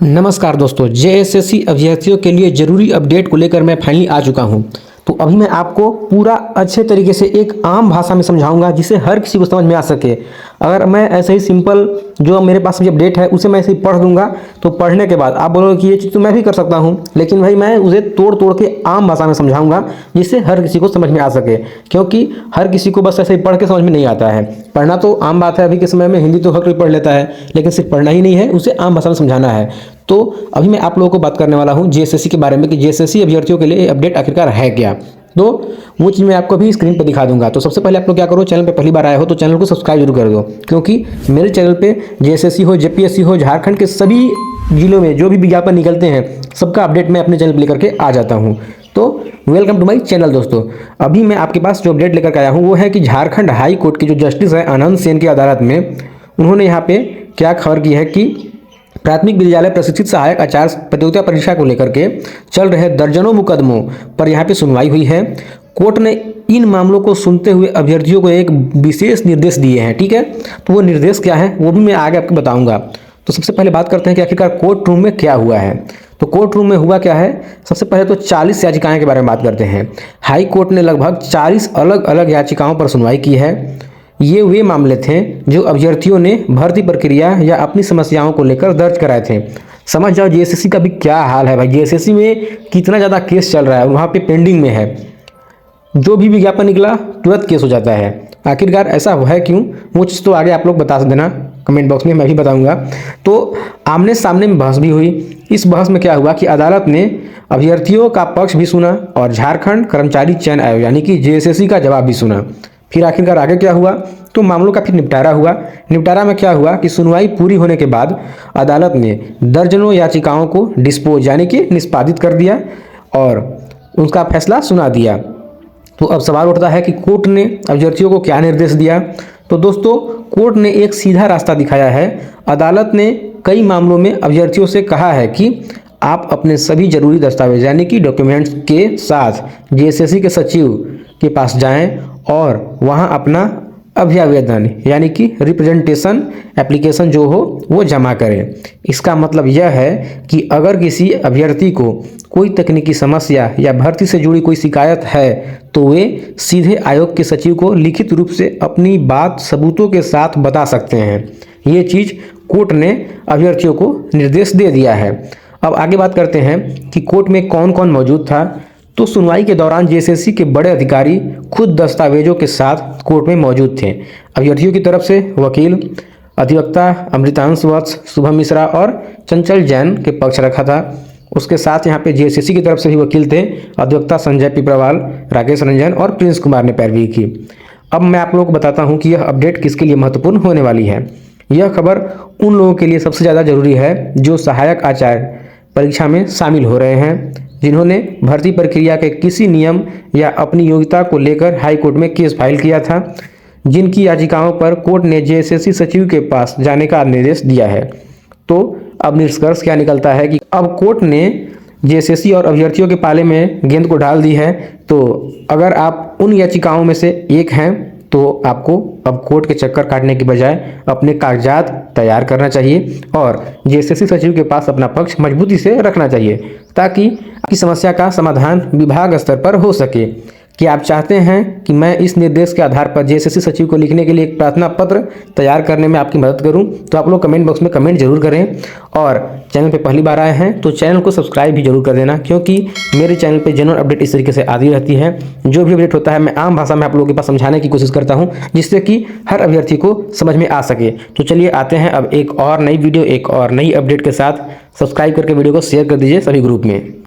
नमस्कार दोस्तों, जेएसएससी अभ्यर्थियों के लिए ज़रूरी अपडेट को लेकर मैं फाइनली आ चुका हूं। तो अभी मैं आपको पूरा अच्छे तरीके से एक आम भाषा में समझाऊंगा जिससे हर किसी को समझ में आ सके। अगर मैं ऐसे ही सिंपल जो मेरे पास भी अपडेट है उसे मैं ऐसे ही पढ़ दूंगा तो पढ़ने के बाद आप बोलोगे कि ये चीज़ तो मैं भी कर सकता हूं, लेकिन भाई मैं उसे तोड़ तोड़ के आम भाषा में समझाऊंगा जिससे हर किसी को समझ में आ सके। क्योंकि हर किसी को बस ऐसे ही पढ़ के समझ में नहीं आता है। पढ़ना तो आम बात है, अभी के समय में हिंदी तो हर कोई पढ़ लेता है, लेकिन सिर्फ पढ़ना ही नहीं है, उसे आम भाषा में समझाना है। तो अभी मैं आप लोगों को बात करने वाला हूं जेएसएससी के बारे में कि जेएसएससी अभ्यर्थियों के लिए अपडेट आखिरकार है क्या। तो वो चीज़ मैं आपको भी स्क्रीन पर दिखा दूंगा। तो सबसे पहले आप लोग क्या करो, चैनल पे पहली बार आए हो तो चैनल को सब्सक्राइब जरूर कर दो, क्योंकि मेरे चैनल पे जेएसएससी हो, जेपीएससी हो, झारखंड के सभी जिलों में जो भी विज्ञापन निकलते हैं सबका अपडेट मैं अपने चैनल पर लेकर के आ जाता हूँ। तो वेलकम टू माय चैनल दोस्तों। अभी मैं आपके पास जो अपडेट लेकर आया हूँ वो है कि झारखंड हाई कोर्ट के जो जस्टिस है आनंद सेन की अदालत में उन्होंने यहाँ पे क्या खबर की है कि प्राथमिक विद्यालय प्रशिक्षित सहायक आचार्य प्रतियोगिता परीक्षा को लेकर के चल रहे दर्जनों मुकदमों पर यहाँ पे सुनवाई हुई है। कोर्ट ने इन मामलों को सुनते हुए अभ्यर्थियों को एक विशेष निर्देश दिए हैं। ठीक है, तो वो निर्देश क्या है वो भी मैं आगे आपको बताऊंगा। तो सबसे पहले बात करते हैं कि आखिरकार कोर्ट रूम में क्या हुआ है। तो कोर्ट रूम में हुआ क्या है, सबसे पहले तो 40 याचिकाएं के बारे में बात करते हैं। हाई कोर्ट ने लगभग 40 अलग अलग याचिकाओं पर सुनवाई की है। ये वे मामले थे जो अभ्यर्थियों ने भर्ती प्रक्रिया या अपनी समस्याओं को लेकर दर्ज कराए थे। समझ जाओ जेएसएससी का भी क्या हाल है भाई, जेएसएससी में कितना ज़्यादा केस चल रहा है, वहाँ पे पेंडिंग में है। जो भी विज्ञापन निकला तुरंत केस हो जाता है। आखिरकार ऐसा है क्यों, वो चीज़ तो आगे आप लोग बता देना कमेंट बॉक्स में, मैं भी बताऊंगा। तो आमने सामने में बहस भी हुई। इस बहस में क्या हुआ कि अदालत ने अभ्यर्थियों का पक्ष भी सुना और झारखंड कर्मचारी चयन आयोग यानी कि जेएसएससी का जवाब भी सुना। फिर आखिरकार आगे क्या हुआ, तो मामलों का फिर निपटारा हुआ। निपटारा में क्या हुआ कि सुनवाई पूरी होने के बाद अदालत ने दर्जनों याचिकाओं को डिस्पोज यानी कि निष्पादित कर दिया और उनका फैसला सुना दिया। तो अब सवाल उठता है कि कोर्ट ने अभ्यर्थियों को क्या निर्देश दिया। तो दोस्तों, कोर्ट ने एक सीधा रास्ता दिखाया है। अदालत ने कई मामलों में अभ्यर्थियों से कहा है कि आप अपने सभी जरूरी दस्तावेज यानी कि डॉक्यूमेंट्स के साथ जेएसएससी के सचिव के पास जाएं और वहां अपना अभ्यावेदन यानी कि रिप्रेजेंटेशन एप्लीकेशन जो हो वो जमा करें। इसका मतलब यह है कि अगर किसी अभ्यर्थी को कोई तकनीकी समस्या या भर्ती से जुड़ी कोई शिकायत है तो वे सीधे आयोग के सचिव को लिखित रूप से अपनी बात सबूतों के साथ बता सकते हैं। ये चीज़ कोर्ट ने अभ्यर्थियों को निर्देश दे दिया है। अब आगे बात करते हैं कि कोर्ट में कौन कौन मौजूद था। तो सुनवाई के दौरान जेएसएससी के बड़े अधिकारी खुद दस्तावेजों के साथ कोर्ट में मौजूद थे। अभ्यर्थियों की तरफ से वकील अधिवक्ता अमृतांश वत्स, शुभम मिश्रा और चंचल जैन के पक्ष रखा था। उसके साथ यहाँ पे जेएसएससी की तरफ से भी वकील थे, अधिवक्ता संजय पिपरावाल, राकेश रंजन और प्रिंस कुमार ने पैरवी की। अब मैं आप लोगों को बताता हूँ कि यह अपडेट किसके लिए महत्वपूर्ण होने वाली है। यह खबर उन लोगों के लिए सबसे ज़्यादा जरूरी है जो सहायक आचार्य परीक्षा में शामिल हो रहे हैं, जिन्होंने भर्ती प्रक्रिया के किसी नियम या अपनी योग्यता को लेकर हाई कोर्ट में केस फाइल किया था, जिनकी याचिकाओं पर कोर्ट ने जेएसएससी सचिव के पास जाने का निर्देश दिया है। तो अब निष्कर्ष क्या निकलता है कि अब कोर्ट ने जेएसएससी और अभ्यर्थियों के पाले में गेंद को डाल दी है। तो अगर आप उन याचिकाओं में से एक हैं तो आपको अब कोर्ट के चक्कर काटने की बजाय अपने कागजात तैयार करना चाहिए और जेएसएससी सचिव के पास अपना पक्ष मजबूती से रखना चाहिए ताकि आपकी समस्या का समाधान विभाग स्तर पर हो सके। कि आप चाहते हैं कि मैं इस निर्देश के आधार पर जेएसएससी सचिव को लिखने के लिए एक प्रार्थना पत्र तैयार करने में आपकी मदद करूं, तो आप लोग कमेंट बॉक्स में कमेंट जरूर करें। और चैनल पे पहली बार आए हैं तो चैनल को सब्सक्राइब भी जरूर कर देना, क्योंकि मेरे चैनल पे जनरल अपडेट इस तरीके से आती रहती है। जो भी अपडेट होता है मैं आम भाषा में आप लोगों के पास समझाने की कोशिश करता हूँ जिससे कि हर अभ्यर्थी को समझ में आ सके। तो चलिए आते हैं अब एक और नई वीडियो, एक और नई अपडेट के साथ। सब्सक्राइब करके वीडियो को शेयर कर दीजिए सभी ग्रुप में।